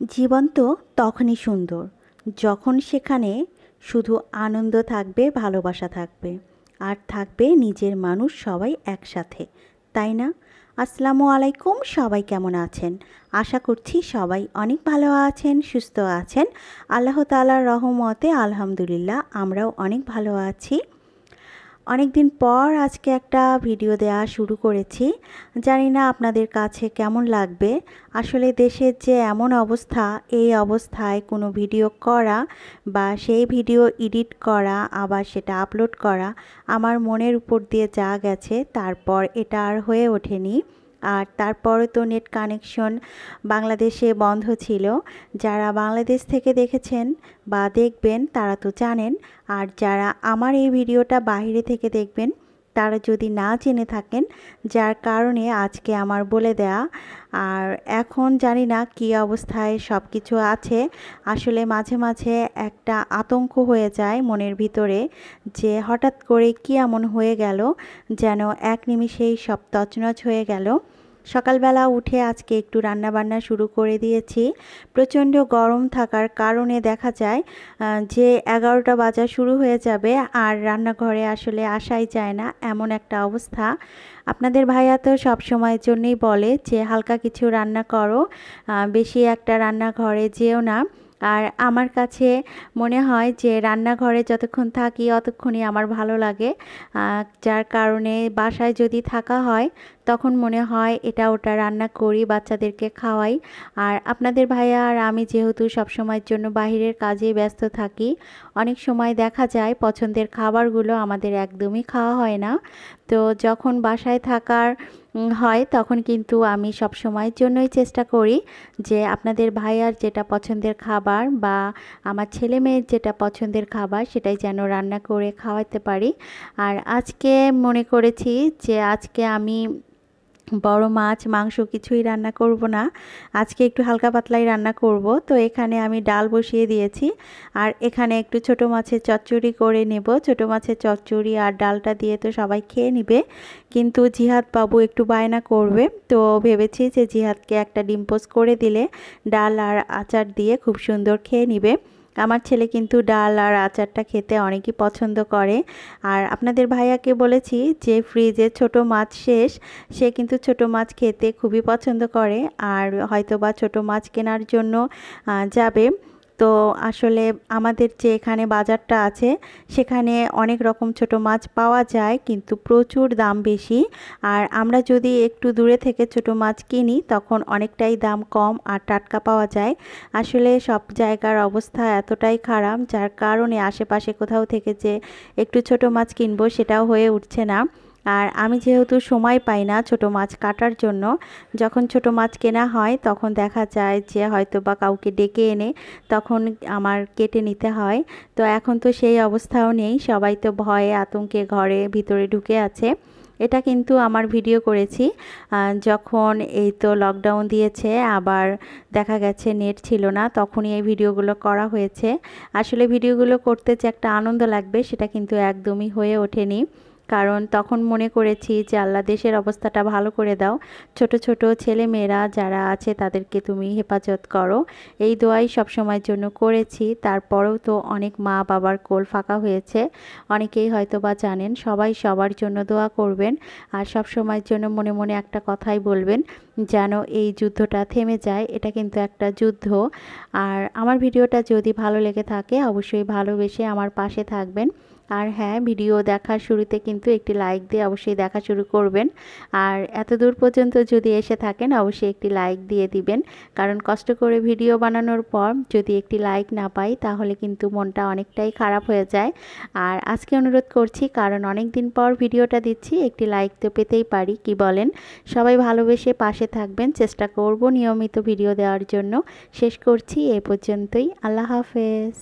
জীবন তো তখনই সুন্দর যখন সেখানে শুধু আনন্দ থাকবে, ভালোবাসা থাকবে, আর থাকবে নিজের মানুষ সবাই একসাথে, তাই না? আসসালামু আলাইকুম, সবাই কেমন আছেন? আশা করছি সবাই অনেক ভালো আছেন, সুস্থ আছেন। আল্লাহ তাআলার রহমতে আলহামদুলিল্লাহ আমরাও অনেক ভালো আছি। অনেক দিন পর আজকে একটা ভিডিও দেওয়া শুরু করেছি। জানি না আপনাদের কাছে কেমন লাগবে। আসলে দেশের যে এমন অবস্থা, এই অবস্থায় কোনো ভিডিও করা বা সেই ভিডিও এডিট করা আবার সেটা আপলোড করা আমার মনের উপর দিয়ে যা গেছে, তারপর এটা আর হয়ে ওঠেনি। আর তারপরে তো নেট কানেকশন বাংলাদেশে বন্ধ ছিল। যারা বাংলাদেশ থেকে দেখেছেন বা দেখবেন তারা তো জানেন, আর যারা আমার এই ভিডিওটা বাইরে থেকে দেখবেন তারা যদি না জেনে থাকেন, যার কারণে আজকে আমার বলে দেয়া। আর এখন জানি না কী অবস্থায় সব কিছু আছে। আসলে মাঝে মাঝে একটা আতঙ্ক হয়ে যায় মনের ভিতরে, যে হঠাৎ করে কী এমন হয়ে গেল, যেন এক নিমিষেই সব তছনছ হয়ে গেল। সকালবেলা উঠে আজকে একটু রান্নাবান্না শুরু করে দিয়েছি। প্রচণ্ড গরম থাকার কারণে দেখা যায় যে 11টা বাজা শুরু হয়ে যাবে আর রান্নাঘরে আসলে আসাই যায় না, এমন একটা অবস্থা। আপনাদের ভাইয়া তো সব সময়ের জন্যই বলে যে হালকা কিছু রান্না করো, বেশি একটা রান্নাঘরে যেও না। আর আমার কাছে মনে হয় যে রান্নাঘরে যতক্ষণ থাকি অতক্ষণই আমার ভালো লাগে। যার কারণে বাসায় যদি থাকা হয় তখন মনে হয় এটা ওটা রান্না করি, বাচ্চাদেরকে খাওয়াই। আর আপনাদের ভাইয়া আর আমি যেহেতু সব সময়ের জন্য বাহিরের কাজে ব্যস্ত থাকি, অনেক সময় দেখা যায় পছন্দের খাবারগুলো আমাদের একদমই খাওয়া হয় না। তো যখন বাসায় থাকার হয় তখন কিন্তু আমি সব সময়ের জন্যই চেষ্টা করি যে আপনাদের ভাইয়ার যেটা পছন্দের খাবার বা আমার ছেলে মেয়ের যেটা পছন্দের খাবার সেটাই যেন রান্না করে খাওয়াতে পারি। আর আজকে মনে করেছি যে আজকে আমি বড় মাছ মাংস কিছুই রান্না করব না, আজকে একটু হালকা পাতলাই রান্না করব। তো এখানে আমি ডাল বসিয়ে দিয়েছি, আর এখানে একটু ছোট মাছের চচ্চড়ি করে নেব। ছোট মাছের চচ্চড়ি আর ডালটা দিয়ে তো সবাই খেয়ে নেবে, কিন্তু জিহাদ বাবু একটু বায়না করবে। তো ভেবেছি যে জিহাদকে একটা ডিম পোস্ট করে দিলে ডাল আর আচার দিয়ে খুব সুন্দর খেয়ে নেবে। আমার ছেলে কিন্তু ডাল আর আচারটা খেতে অনেকই পছন্দ করে। আর আপনাদের ভাইয়াকে বলেছি যে ফ্রিজে ছোট মাছ শেষ, সে কিন্তু ছোট মাছ খেতে খুবই পছন্দ করে, আর হয়তোবা ছোট মাছ কেনার জন্য যাবে। তো আসলে আমাদের যে এখানে বাজারটা আছে সেখানে অনেক রকম ছোট মাছ পাওয়া যায়, কিন্তু প্রচুর দাম বেশি। আর আমরা যদি একটু দূরে থেকে ছোট মাছ কিনি তখন অনেকটাই দাম কম আর টাটকা পাওয়া যায়। আসলে সব জায়গার অবস্থা এতটাই খারাপ, যার কারণে আশেপাশে কোথাও থেকে যে একটু ছোট মাছ কিনবো সেটাও হয়ে উঠছে না। আর আমি যেহেতু সময় পাই না ছোট মাছ কাটার জন্য, যখন ছোট মাছ কেনা হয় তখন দেখা যায় যে হয়তো বা কাউকে ডেকে এনে তখন আমার কেটে নিতে হয়। তো এখন তো সেই অবস্থাও নেই, সবাই তো ভয়ে আতঙ্কে ঘরে ভিতরে ঢুকে আছে। এটা কিন্তু আমার ভিডিও করেছি যখন এই তো লকডাউন দিয়েছে, আবার দেখা গেছে নেট ছিল না, তখনই এই ভিডিওগুলো করা হয়েছে। আসলে ভিডিওগুলো করতে যে একটা আনন্দ লাগবে সেটা কিন্তু একদমই হয়ে ওঠেনি, কারণ তখন মনে করেছি যে আল্লাহ দেশের অবস্থাটা ভালো করে দাও, ছোট ছোট ছেলে মেয়েরা যারা আছে তাদেরকে তুমি হেফাজত করো, এই দোয়াই সব সময়ের জন্য করেছি। তারপরেও তো অনেক মা বাবার কোল ফাঁকা হয়েছে, অনেকেই হয়তো বা জানেন। সবাই সবার জন্য দোয়া করবেন, আর সব সময়ের জন্য মনে মনে একটা কথাই বলবেন, যেন এই যুদ্ধটা থেমে যায়। এটা কিন্তু একটা যুদ্ধ। আর আমার ভিডিওটা যদি ভালো লেগে থাকে অবশ্যই ভালোবেসে আমার পাশে থাকবেন। আর হ্যাঁ, ভিডিও দেখার শুরুতে কিন্তু একটি লাইক দিয়ে অবশ্যই দেখা শুরু করবেন। আর এত দূর পর্যন্ত যদি এসে থাকেন অবশ্যই একটি লাইক দিয়ে দিবেন, কারণ কষ্ট করে ভিডিও বানানোর পর যদি একটি লাইক না পাই তাহলে কিন্তু মনটা অনেকটাই খারাপ হয়ে যায়। আর আজকে অনুরোধ করছি, কারণ অনেক দিন পর ভিডিওটা দিচ্ছি, একটি লাইক তো পেতেই পারি, কি বলেন? সবাই ভালোবেসে পাশে থাকবেন, চেষ্টা করব নিয়মিত ভিডিও দেওয়ার জন্য। শেষ করছি এ পর্যন্তই। আল্লাহ হাফেজ।